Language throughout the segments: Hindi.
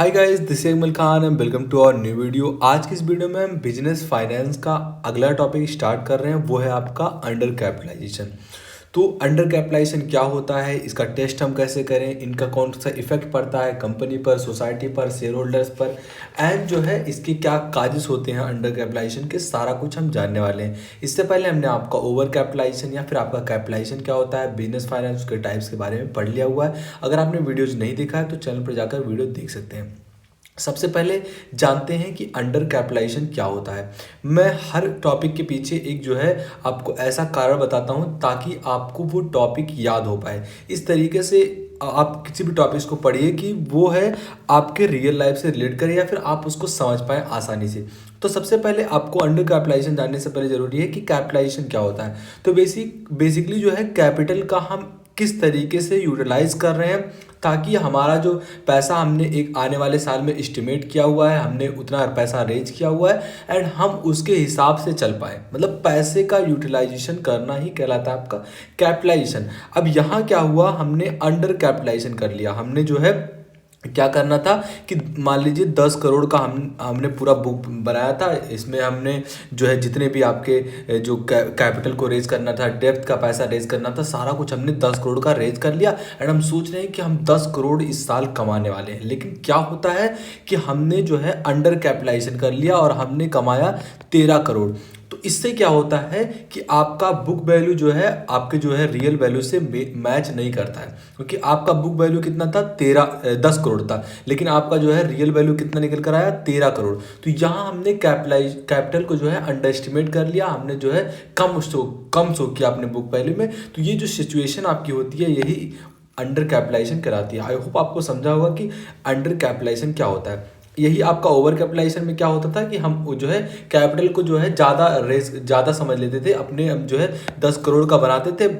Hi guys, this is Akmal Khan and welcome to our new video. आज की इस वीडियो में हम बिजनेस फाइनेंस का अगला टॉपिक स्टार्ट कर रहे हैं, वो है आपका अंडर कैपिटलाइजेशन। तो अंडर कैपिटलाइजेशन क्या होता है, इसका टेस्ट हम कैसे करें, इनका कौन सा इफेक्ट पड़ता है कंपनी पर, सोसाइटी पर, शेयर होल्डर्स पर, एंड जो है इसके क्या काजेस होते हैं अंडर कैपिटलाइजेशन के, सारा कुछ हम जानने वाले हैं। इससे पहले हमने आपका ओवर कैपिटलाइजेशन या फिर आपका कैपिटलाइजेशन क्या होता है, बिजनेस फाइनेंस के टाइप्स के बारे में पढ़ लिया हुआ है। अगर आपने वीडियोज नहीं देखा है तो चैनल पर जाकर वीडियो देख सकते हैं। सबसे पहले जानते हैं कि अंडर कैपिटलाइजेशन क्या होता है। मैं हर टॉपिक के पीछे एक जो है आपको ऐसा कारण बताता हूं ताकि आपको वो टॉपिक याद हो पाए। इस तरीके से आप किसी भी टॉपिक्स को पढ़िए कि वो है आपके रियल लाइफ से रिलेट करे या फिर आप उसको समझ पाए आसानी से। तो सबसे पहले आपको अंडर कैपिटलाइजेशन जानने से पहले जरूरी है कि कैपिटलाइजेशन क्या होता है। तो बेसिकली जो है कैपिटल का हम किस तरीके से यूटिलाइज कर रहे हैं ताकि हमारा जो पैसा हमने एक आने वाले साल में एस्टिमेट किया हुआ है, हमने उतना पैसा रेज किया हुआ है एंड हम उसके हिसाब से चल पाए, मतलब पैसे का यूटिलाइजेशन करना ही कहलाता है आपका कैपिटलाइजेशन। अब यहाँ क्या हुआ, हमने अंडर कैपिटलाइजेशन कर लिया। हमने जो है क्या करना था कि मान लीजिए 10 करोड़ का हमने पूरा बुक बनाया था। इसमें हमने जो है जितने भी आपके जो कैपिटल को रेज करना था, डेप्थ का पैसा रेज करना था, सारा कुछ हमने 10 करोड़ का रेज कर लिया एंड हम सोच रहे हैं कि हम 10 करोड़ इस साल कमाने वाले हैं। लेकिन क्या होता है कि हमने जो है अंडर कैपिटलाइजेशन कर लिया और हमने कमाया 13 करोड़। तो इससे क्या होता है कि आपका बुक वैल्यू जो है आपके जो है रियल वैल्यू से मैच नहीं करता है, क्योंकि आपका बुक वैल्यू कितना था 10 करोड़ था, लेकिन आपका जो है रियल वैल्यू कितना निकल कर आया 13 करोड़। तो यहाँ हमने कैपिटल को जो है अंडर एस्टिमेट कर लिया, हमने जो है कम शो किया अपने बुक वैल्यू में। तो ये जो सिचुएशन आपकी होती है यही अंडर कैपिटलाइजेशन कराती है। आई होप आपको समझा होगा कि अंडर कैपिटलाइजेशन क्या होता है। यही आपका ओवर कैपिटलाइजेशन में क्या होता था कि हम जो है कैपिटल को जो है ज़्यादा समझ लेते थे, अपने जो है 10 करोड़ का बनाते थे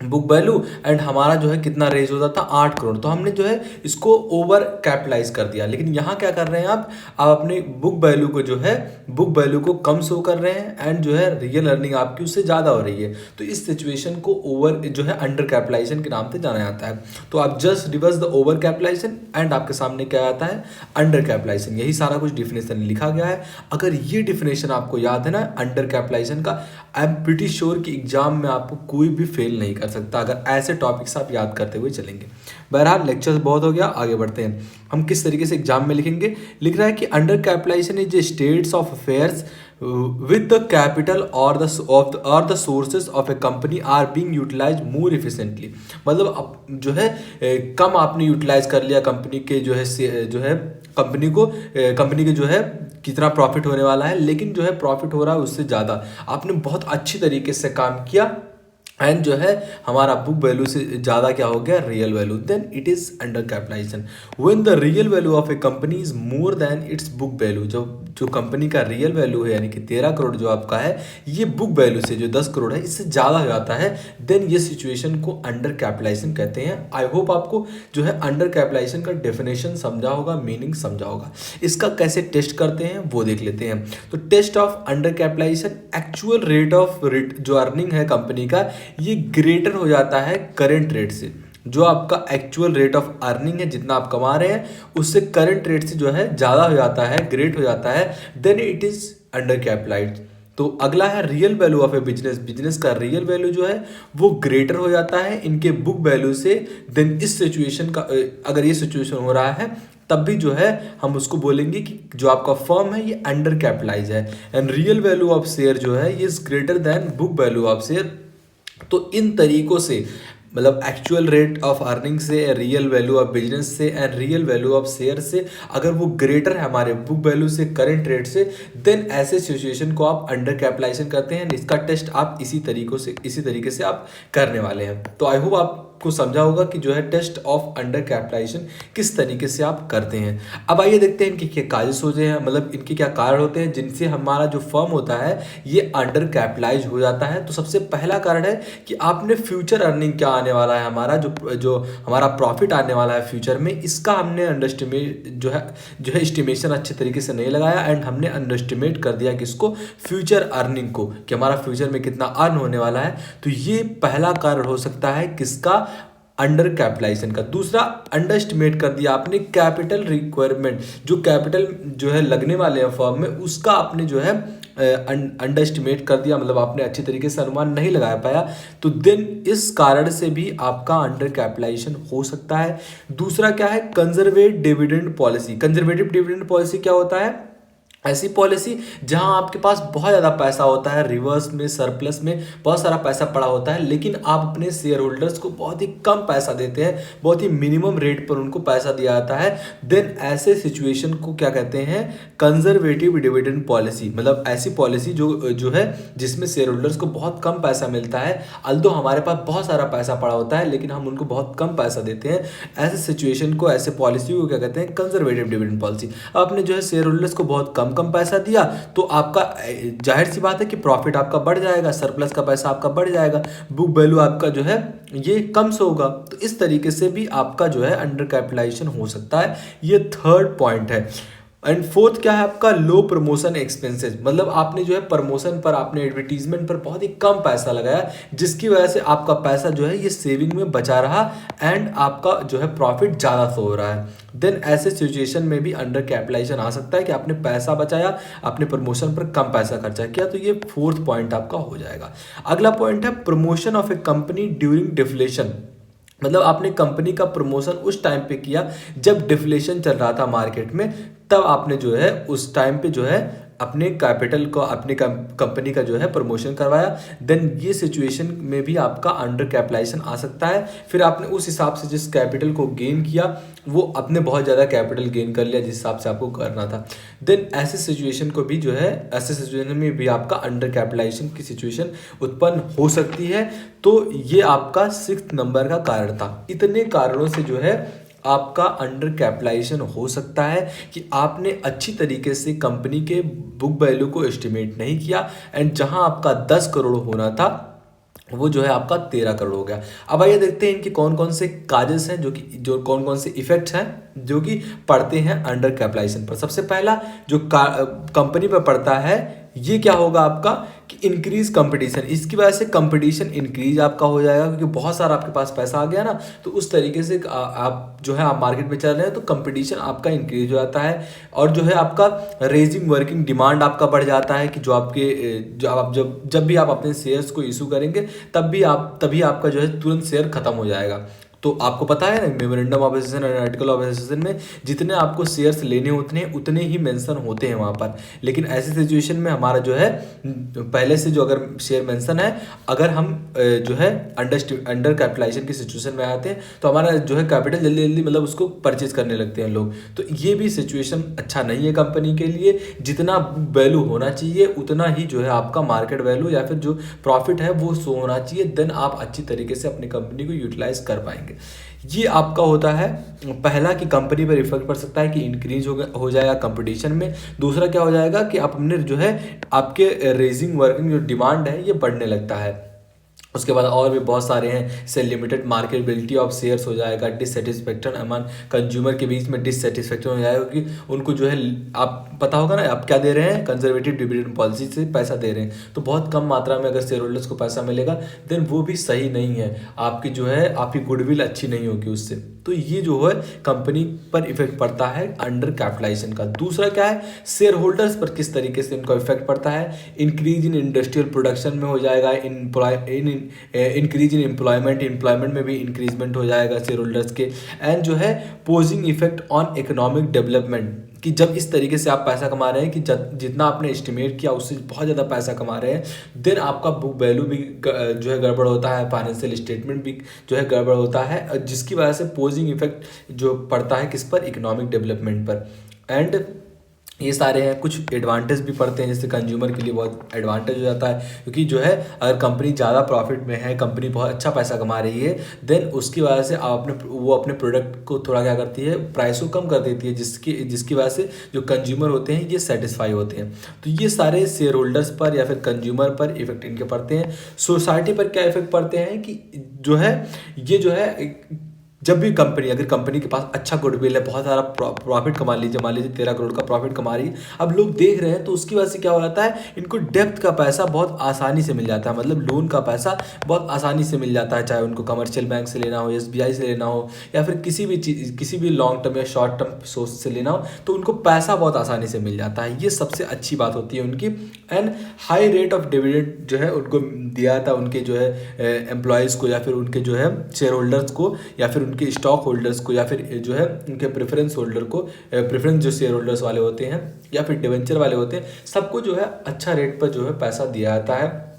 बुक वैल्यू एंड हमारा जो है कितना रेज होता था 8 करोड़। तो हमने जो है इसको ओवर कैपिटलाइज कर दिया। लेकिन यहाँ क्या कर रहे हैं आप अपनी बुक वैल्यू को जो है बुक वैल्यू को कम शो कर रहे हैं एंड जो है रियल अर्निंग आपकी उससे ज़्यादा हो रही है। तो इस सिचुएशन को ओवर जो है अंडर कैपिटलाइजेशन के नाम से जाना जाता है। तो आप just reverse the over capitalization and आपके सामने क्या आता है अंडर कैपिटलाइजेशन। यही सारा कुछ डिफिनेशन लिखा गया है। अगर ये डिफिनेशन आपको याद है ना अंडर कैपिटलाइजेशन का, आई एम प्रीटी श्योर कि एग्जाम में आपको कोई भी फेल नहीं कर सकता अगर ऐसे टॉपिक्स आप याद करते हुए चलेंगे। बहरहाल लेक्चर्स बहुत हो गया, आगे बढ़ते हैं। हम किस तरीके से एग्जाम में लिखेंगे, लिख रहा है कि under capitalization is states of affairs with the capital or the sources of a company are being utilized more efficiently। मतलब अब जो है कम आपने यूटिलाइज कर लिया कंपनी के जो है कंपनी के जो है कितना प्रॉफिट होने वाला है, लेकिन जो है प्रॉफिट हो रहा है उससे ज़्यादा आपने बहुत अच्छी तरीके से काम किया एंड जो है हमारा बुक वैल्यू से ज़्यादा क्या हो गया real value, then it is under capitalization. When the real value of a company is more than its book value, जो कंपनी का रियल वैल्यू है यानी कि 13 करोड़ जो आपका है ये बुक वैल्यू से जो 10 करोड़ है इससे ज़्यादा हो जाता है, देन ये सिचुएशन को अंडर कैपिटलाइजेशन कहते हैं। आई होप आपको जो है अंडर कैपिटलाइजेशन का डेफिनेशन समझा होगा, मीनिंग समझा होगा। इसका कैसे टेस्ट करते हैं वो देख लेते हैं। तो test of under capitalization, actual rate of जो अर्निंग है कंपनी का ये ग्रेटर हो जाता है करेंट रेट से। जो आपका एक्चुअल रेट ऑफ अर्निंग है, जितना आप कमा रहे हैं उससे करंट रेट से जो है ज़्यादा हो जाता है, ग्रेट हो जाता है, then it is under capitalized. तो अगला है real value of a business का रियल वैल्यू जो है वो ग्रेटर हो जाता है इनके बुक वैल्यू से। देन इस सिचुएशन का अगर ये सिचुएशन हो रहा है तब भी जो है हम उसको बोलेंगे कि जो आपका फर्म है ये अंडर कैपिटलाइज है and real value of share जो है ये is greater than book value of share. तो इन तरीकों से मतलब एक्चुअल रेट ऑफ अर्निंग से, रियल वैल्यू ऑफ बिजनेस से and real value of share से, अगर वो ग्रेटर है हमारे बुक वैल्यू से, करंट रेट से, देन ऐसे सिचुएशन को आप अंडर कैपिटलाइजेशन करते हैं। इसका टेस्ट आप इसी तरीके से आप करने वाले हैं। तो आई होप आपको समझा होगा कि जो है टेस्ट ऑफ अंडर कैपिटलाइजेशन किस तरीके से आप करते हैं। अब आइए देखते हैं इनके क्या काजेस होते हैं, मतलब इनके क्या कारण होते हैं जिनसे हमारा जो फर्म होता है ये अंडर कैपिटलाइज हो जाता है। तो सबसे पहला कारण है कि आपने फ्यूचर अर्निंग क्या आने वाला है, हमारा जो हमारा प्रॉफिट आने वाला है फ्यूचर में, इसका हमने अंडरस्टिमेट जो है एस्टिमेशन अच्छे तरीके से नहीं लगाया एंड हमने अंडरस्टिमेट कर दिया किसको, फ्यूचर अर्निंग को, कि हमारा फ्यूचर में कितना अर्न होने वाला है। तो ये पहला कारण हो सकता है किसका, अंडर कैपिटलाइजेशन का। दूसरा, अंडर एस्टिमेट कर दिया आपने कैपिटल रिक्वायरमेंट, जो कैपिटल जो है लगने वाले हैं फर्म में, उसका आपने जो है अंडर एस्टिमेट कर दिया, मतलब आपने अच्छी तरीके से अनुमान नहीं लगा पाया, तो देन इस कारण से भी आपका अंडर कैपिटलाइजेशन हो सकता है। दूसरा क्या है, conservative dividend policy. Conservative dividend policy क्या होता है, ऐसी पॉलिसी जहां आपके पास बहुत ज़्यादा पैसा होता है, रिवर्स में सरप्लस में बहुत सारा पैसा पड़ा होता है, लेकिन आप अपने शेयर होल्डर्स को बहुत ही कम पैसा देते हैं, बहुत ही मिनिमम रेट पर उनको पैसा दिया जाता है। देन ऐसे सिचुएशन को क्या कहते हैं, कंजर्वेटिव डिविडेंड पॉलिसी। मतलब ऐसी पॉलिसी जो जो है जिसमें शेयर होल्डर्स को बहुत कम पैसा मिलता है, अल्दो हमारे पास बहुत सारा पैसा पड़ा होता है लेकिन हम उनको बहुत कम पैसा देते हैं। ऐसे सिचुएशन को, ऐसे पॉलिसी को क्या कहते हैं, कंजर्वेटिव डिविडेंड पॉलिसी। आपने जो है शेयर होल्डर्स को बहुत कम पैसा दिया तो आपका जाहिर सी बात है कि प्रॉफिट आपका बढ़ जाएगा, सरप्लस का पैसा आपका बढ़ जाएगा, बुक वैल्यू आपका जो है ये कम से होगा। तो इस तरीके से भी आपका जो है अंडर कैपिटलाइजेशन हो सकता है। ये थर्ड पॉइंट है। एंड फोर्थ क्या है आपका, लो प्रमोशन एक्सपेंसेस। मतलब आपने जो है प्रमोशन पर, आपने एडवर्टीजमेंट पर बहुत ही कम पैसा लगाया, जिसकी वजह से आपका पैसा जो है ये सेविंग में बचा रहा एंड आपका जो है प्रॉफिट ज़्यादा से हो रहा है। देन ऐसे सिचुएशन में भी अंडर कैपिटलाइजेशन आ सकता है कि आपने पैसा बचाया, आपने प्रमोशन पर कम पैसा खर्चा किया, तो ये फोर्थ पॉइंट आपका हो जाएगा। अगला पॉइंट है promotion of a company during deflation. मतलब आपने कंपनी का प्रमोशन उस टाइम पे किया जब डिफ्लेशन चल रहा था मार्केट में, तब आपने जो है उस टाइम पे जो है अपने कैपिटल को, अपनी कंपनी का जो है प्रमोशन करवाया। देन ये सिचुएशन में भी आपका अंडर कैपिटलाइजेशन आ सकता है। फिर आपने उस हिसाब से जिस कैपिटल को गेन किया वो अपने बहुत ज़्यादा कैपिटल गेन कर लिया जिस हिसाब से आपको करना था। देन ऐसे सिचुएशन को भी जो है, ऐसे सिचुएशन में भी आपका अंडर कैपिटलाइजेशन की सिचुएशन उत्पन्न हो सकती है। तो ये आपका 6th नंबर का कारण था। इतने कारणों से जो है आपका अंडर कैपिटलाइजेशन हो सकता है कि आपने अच्छी तरीके से कंपनी के बुक वैल्यू को एस्टिमेट नहीं किया एंड जहां आपका 10 करोड़ होना था वो जो है आपका 13 करोड़ हो गया। अब आइए देखते हैं इनके कौन कौन से काजेस हैं, जो कौन कौन से इफेक्ट्स हैं जो कि पड़ते हैं अंडर कैपिटलाइजेशन पर। सबसे पहला जो कंपनी पर पड़ता है ये क्या होगा आपका, कि इंक्रीज कंपटीशन। इसकी वजह से कंपटीशन इंक्रीज आपका हो जाएगा, क्योंकि बहुत सारा आपके पास पैसा आ गया ना, तो उस तरीके से आप जो है आप मार्केट में चल रहे हैं तो कंपटीशन आपका इंक्रीज हो जाता है। और जो है आपका रेजिंग वर्किंग डिमांड आपका बढ़ जाता है कि जो आपके जब भी आप अपने शेयर्स को इशू करेंगे तभी आपका जो है तुरंत शेयर खत्म हो जाएगा। तो आपको पता है ना, मेमोरेंडम ऑफ एसोसिएशन और आर्टिकल ऑफ एसोसिएशन में जितने आपको शेयर्स लेने होते हैं उतने ही मेंशन होते हैं वहाँ पर। लेकिन ऐसी सिचुएशन में हमारा जो है पहले से जो अगर शेयर मेंशन है, अगर हम जो है अंडर कैपिटलाइजेशन की सिचुएशन में आते हैं तो हमारा जो है कैपिटल जल्दी जल्दी मतलब उसको परचेज करने लगते हैं लोग। तो ये भी सिचुएशन अच्छा नहीं है कंपनी के लिए। जितना वैल्यू होना चाहिए उतना ही जो है आपका मार्केट वैल्यू या फिर जो प्रॉफिट है वो शो होना चाहिए। देन आप अच्छी तरीके से अपनी कंपनी को यूटिलाइज कर पाएंगे। ये आपका होता है पहला कि कंपनी पर इफेक्ट पड़ सकता है कि इंक्रीज हो जाएगा कंपटीशन में। दूसरा क्या हो जाएगा कि आप अपने जो है आपके रेजिंग वर्किंग जो डिमांड है ये बढ़ने लगता है। उसके बाद और भी बहुत सारे हैं, से लिमिटेड मार्केटेबिलिटी ऑफ शेयर्स हो जाएगा, डिससेटिस्फैक्शन अमंग कंज्यूमर के बीच में डिससेटिस्फैक्शन हो जाएगा, क्योंकि उनको जो है आप पता होगा ना आप क्या दे रहे हैं, कंजर्वेटिव डिविडेंड पॉलिसी से पैसा दे रहे हैं, तो बहुत कम मात्रा में अगर शेयर होल्डर्स को पैसा मिलेगा देन वो भी सही नहीं है, आपकी जो है आपकी गुडविल अच्छी नहीं होगी उससे। तो ये जो है कंपनी पर इफेक्ट पड़ता है अंडर कैपिटलाइजेशन का। दूसरा क्या है, शेयर होल्डर्स पर किस तरीके से इनका इफेक्ट पड़ता है, इंक्रीज इन इंडस्ट्रियल प्रोडक्शन में हो जाएगा, इंक्रीज इन एम्प्लॉयमेंट में भी इंक्रीजमेंट हो जाएगा शेयर होल्डर्स के। एंड जो है posing effect on economic development, कि जब इस तरीके से आप पैसा कमा रहे हैं कि जितना आपने एस्टिमेट किया उससे बहुत ज़्यादा पैसा कमा रहे हैं, देन आपका बुक वैल्यू भी जो है गड़बड़ होता है, फाइनेंशियल स्टेटमेंट भी जो है गड़बड़ होता है, जिसकी वजह से पोजिंग इफेक्ट जो पड़ता है किस पर, इकोनॉमिक डेवलपमेंट पर। एंड ये सारे हैं, कुछ एडवांटेज भी पड़ते हैं, जैसे कंज्यूमर के लिए बहुत एडवांटेज हो जाता है, क्योंकि जो है अगर कंपनी ज़्यादा प्रॉफिट में है, कंपनी बहुत अच्छा पैसा कमा रही है, देन उसकी वजह से आप वो अपने प्रोडक्ट को थोड़ा क्या करती है, प्राइस को कम कर देती है, जिसकी वजह से जो कंज्यूमर होते हैं ये सेटिस्फाई होते हैं। तो ये सारे शेयर होल्डर्स पर या फिर कंज्यूमर पर इफेक्ट इनके पड़ते हैं। सोसाइटी पर क्या इफेक्ट पड़ते हैं कि जो है ये जो है जब भी कंपनी, अगर कंपनी के पास अच्छा गुडविल है, बहुत सारा प्रॉफिट कमा लीजिए, मान लीजिए 13 करोड़ का प्रॉफिट कमा रही है, अब लोग देख रहे हैं, तो उसकी वजह से क्या हो जाता है, इनको डेप्थ का पैसा बहुत आसानी से मिल जाता है, मतलब लोन का पैसा बहुत आसानी से मिल जाता है, चाहे उनको कमर्शियल बैंक से लेना हो, SBI से लेना हो, या फिर किसी भी चीज़, किसी भी लॉन्ग टर्म या शॉर्ट टर्म सोर्स से लेना हो, तो उनको पैसा बहुत आसानी से मिल जाता है। ये सबसे अच्छी बात होती है उनकी। And high rate of dividend जो है उनको दिया था उनके जो है एम्प्लॉयज़ को, या फिर उनके जो है शेयर होल्डर्स को, या फिर उनके स्टॉक होल्डर्स को, या फिर जो है उनके प्रेफरेंस होल्डर को, प्रेफरेंस जो शेयर होल्डर्स वाले होते हैं या फिर डिवेंचर वाले होते हैं, सबको जो है अच्छा रेट पर जो है पैसा दिया जाता है,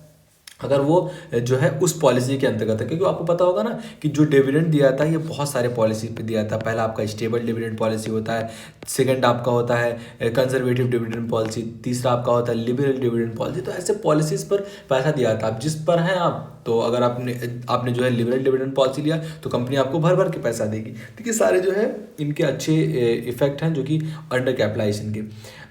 अगर वो जो है उस पॉलिसी के अंतर्गत है। क्योंकि आपको पता होगा ना कि जो डिविडेंड दिया जाता है ये बहुत सारे पॉलिसी पे दिया जाता है। पहला आपका स्टेबल डिविडेंड पॉलिसी होता है, सेकंड आपका होता है कंजर्वेटिव डिविडेंड पॉलिसी, तीसरा आपका होता है लिबरल डिविडेंड पॉलिसी। तो ऐसे पॉलिसीज पर पैसा दिया जाता है। आप जिस पर हैं आप, तो अगर आपने जो है लिबरल डिविडेंड पॉलिसी लिया तो कंपनी आपको भर भर के पैसा देगी। तो ये सारे जो है इनके अच्छे इफेक्ट हैं जो कि अंडर कैपिटलाइजेशन के।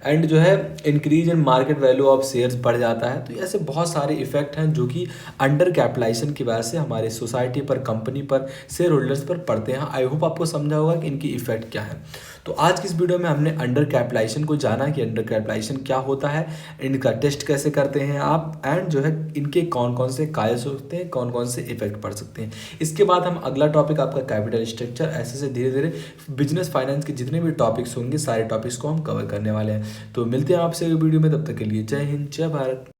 एंड जो है increase in market value of shares बढ़ जाता है। तो ऐसे बहुत सारे इफेक्ट हैं जो कि अंडर कैपिटलाइजेशन की वजह से हमारे सोसाइटी पर, कंपनी पर, शेयर होल्डर्स पर पड़ते हैं। आई होप आपको समझा होगा कि इनकी इफेक्ट क्या है। तो आज की इस वीडियो में हमने अंडर कैपिटलाइजेशन को जाना कि अंडर कैपिटलाइजेशन क्या होता है, इनका टेस्ट कैसे करते हैं आप, एंड जो है इनके कौन कौन से कायस होते हैं, कौन कौन से इफेक्ट पड़ सकते हैं। इसके बाद हम अगला टॉपिक आपका कैपिटल स्ट्रक्चर, ऐसे से धीरे धीरे बिजनेस फाइनेंस के जितने भी टॉपिक्स होंगे सारे टॉपिक्स को हम कवर करने वाले हैं। तो मिलते हैं आपसे वीडियो में, तब तक के लिए जय हिंद, जय भारत।